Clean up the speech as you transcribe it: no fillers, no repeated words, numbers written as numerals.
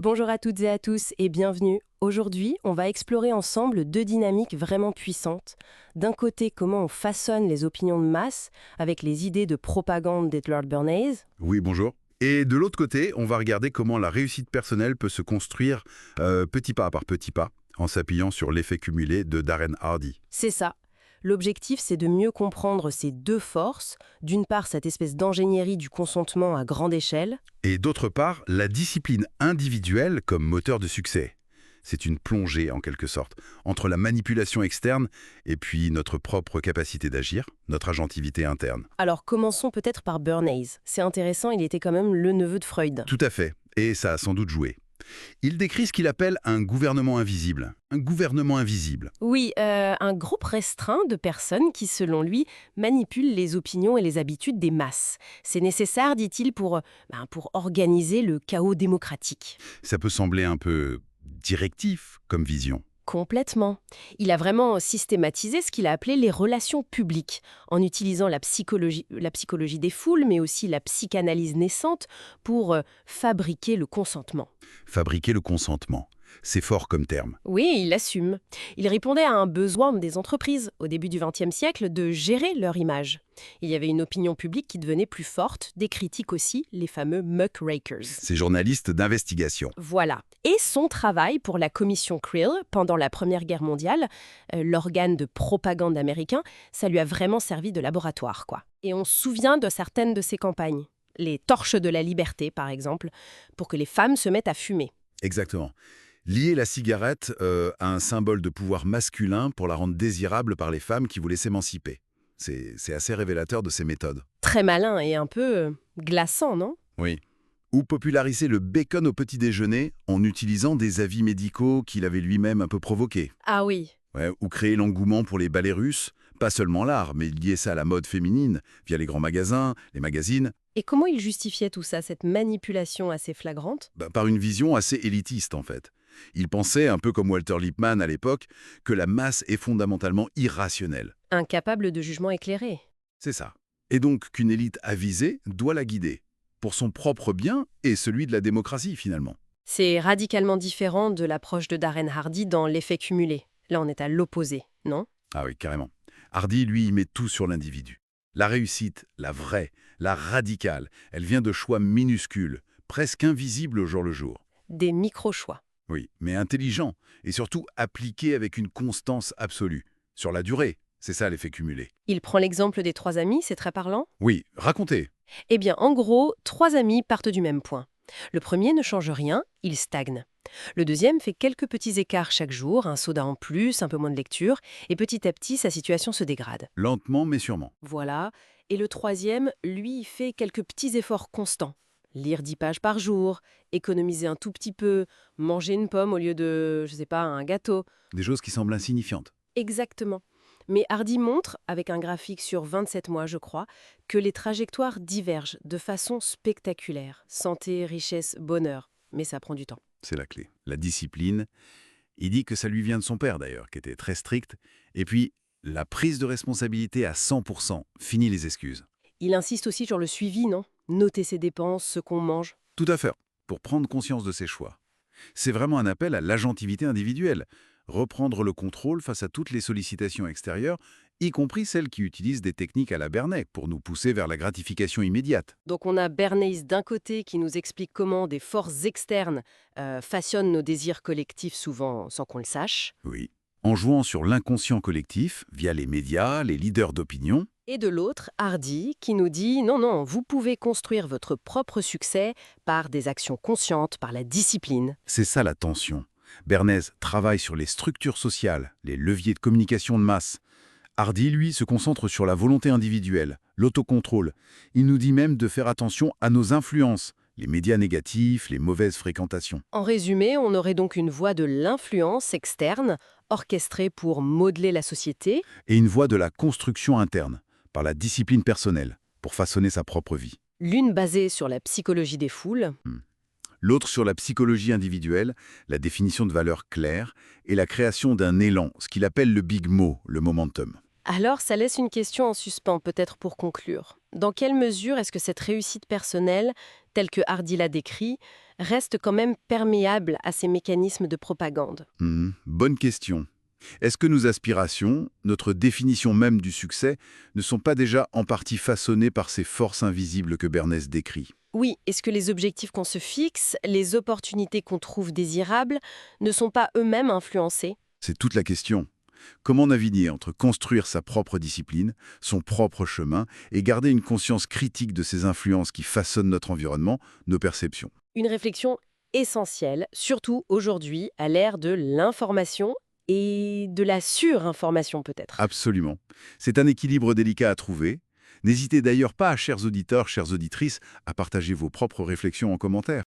Bonjour à toutes et à tous et bienvenue. Aujourd'hui, on va explorer ensemble deux dynamiques vraiment puissantes. D'un côté, comment on façonne les opinions de masse avec les idées de propagande d'Edward Bernays. Oui, bonjour. Et de l'autre côté, on va regarder comment la réussite personnelle peut se construire petit pas par petit pas, en s'appuyant sur l'effet cumulé de Darren Hardy. C'est ça. L'objectif, c'est de mieux comprendre ces deux forces. D'une part, cette espèce d'ingénierie du consentement à grande échelle. Et d'autre part, la discipline individuelle comme moteur de succès. C'est une plongée, en quelque sorte, entre la manipulation externe et puis notre propre capacité d'agir, notre agentivité interne. Alors commençons peut-être par Bernays. C'est intéressant, il était quand même le neveu de Freud. Tout à fait, et ça a sans doute joué. Il décrit ce qu'il appelle un gouvernement invisible. Un gouvernement invisible. Oui, un groupe restreint de personnes qui, selon lui, manipulent les opinions et les habitudes des masses. C'est nécessaire, dit-il, pour organiser le chaos démocratique. Ça peut sembler un peu directif comme vision. Complètement. Il a vraiment systématisé ce qu'il a appelé les relations publiques, en utilisant la psychologie des foules, mais aussi la psychanalyse naissante pour fabriquer le consentement. Fabriquer le consentement. C'est fort comme terme. Oui, il l'assume. Il répondait à un besoin des entreprises, au début du XXe siècle, de gérer leur image. Il y avait une opinion publique qui devenait plus forte, des critiques aussi, les fameux muckrakers. Ces journalistes d'investigation. Voilà. Et son travail pour la commission Krill pendant la Première Guerre mondiale, l'organe de propagande américain, ça lui a vraiment servi de laboratoire, quoi. Et on se souvient de certaines de ses campagnes. Les torches de la liberté, par exemple, pour que les femmes se mettent à fumer. Exactement. Lier la cigarette à un symbole de pouvoir masculin pour la rendre désirable par les femmes qui voulaient s'émanciper. C'est assez révélateur de ces méthodes. Très malin et un peu glaçant, non ? Oui. Ou populariser le bacon au petit déjeuner en utilisant des avis médicaux qu'il avait lui-même un peu provoqués. Ah oui. Ouais, ou créer l'engouement pour les ballets russes, pas seulement l'art, mais lier ça à la mode féminine, via les grands magasins, les magazines, Et comment il justifiait tout ça, cette manipulation assez flagrante ? par une vision assez élitiste en fait. Il pensait, un peu comme Walter Lippmann à l'époque, que la masse est fondamentalement irrationnelle. Incapable de jugement éclairé. C'est ça. Et donc qu'une élite avisée doit la guider, pour son propre bien et celui de la démocratie finalement. C'est radicalement différent de l'approche de Darren Hardy dans l'effet cumulé. Là, on est à l'opposé, non ? Ah oui, carrément. Hardy, lui, il met tout sur l'individu. La réussite, la vraie, la radicale, elle vient de choix minuscules, presque invisibles au jour le jour. Des micro-choix. Oui, mais intelligents, et surtout appliqués avec une constance absolue. Sur la durée, c'est ça l'effet cumulé. Il prend l'exemple des 3 amis, c'est très parlant. Oui, racontez. Eh bien, en gros, 3 amis partent du même point. Le premier ne change rien, il stagne. Le deuxième fait quelques petits écarts chaque jour, un soda en plus, un peu moins de lecture, et petit à petit, sa situation se dégrade. Lentement mais sûrement. Voilà. Et le troisième, lui, il fait quelques petits efforts constants. Lire 10 pages par jour, économiser un tout petit peu, manger une pomme au lieu de, je sais pas, un gâteau. Des choses qui semblent insignifiantes. Exactement. Mais Hardy montre, avec un graphique sur 27 mois, je crois, que les trajectoires divergent de façon spectaculaire. Santé, richesse, bonheur. Mais ça prend du temps. C'est la clé. La discipline. Il dit que ça lui vient de son père d'ailleurs, qui était très strict. Et puis, la prise de responsabilité à 100%. Fini les excuses. Il insiste aussi sur le suivi, non ? Noter ses dépenses, ce qu'on mange. Tout à fait. Pour prendre conscience de ses choix. C'est vraiment un appel à l'agentivité individuelle. Reprendre le contrôle face à toutes les sollicitations extérieures, y compris celles qui utilisent des techniques à la Bernays pour nous pousser vers la gratification immédiate. Donc on a Bernays d'un côté qui nous explique comment des forces externes façonnent nos désirs collectifs souvent sans qu'on le sache. Oui. En jouant sur l'inconscient collectif, via les médias, les leaders d'opinion, Et de l'autre, Hardy, qui nous dit « Non, non, vous pouvez construire votre propre succès par des actions conscientes, par la discipline. c'est ça la tension. Bernays travaille sur les structures sociales, les leviers de communication de masse. Hardy, lui, se concentre sur la volonté individuelle, l'autocontrôle. Il nous dit même de faire attention à nos influences, les médias négatifs, les mauvaises fréquentations. » En résumé, on aurait donc une voie de l'influence externe, orchestrée pour modeler la société, Et une voie de la construction interne, par la discipline personnelle, pour façonner sa propre vie. l'une basée sur la psychologie des foules, L'autre sur la psychologie individuelle, la définition de valeurs claires et la création d'un élan, ce qu'il appelle le big mo, le momentum. Alors, ça laisse une question en suspens, peut-être pour conclure. Dans quelle mesure est-ce que cette réussite personnelle, telle que Hardy l'a décrit, restent quand même perméables à ces mécanismes de propagande? Bonne question. Est-ce que nos aspirations, notre définition même du succès, ne sont pas déjà en partie façonnées par ces forces invisibles que Bernays décrit? Oui, est-ce que les objectifs qu'on se fixe, les opportunités qu'on trouve désirables, ne sont pas eux-mêmes influencés? C'est toute la question. Comment naviguer entre construire sa propre discipline, son propre chemin, et garder une conscience critique de ces influences qui façonnent notre environnement, nos perceptions? Une réflexion essentielle, surtout aujourd'hui, à l'ère de l'information et de la surinformation peut-être. Absolument. C'est un équilibre délicat à trouver. N'hésitez d'ailleurs pas, chers auditeurs, chères auditrices, à partager vos propres réflexions en commentaire.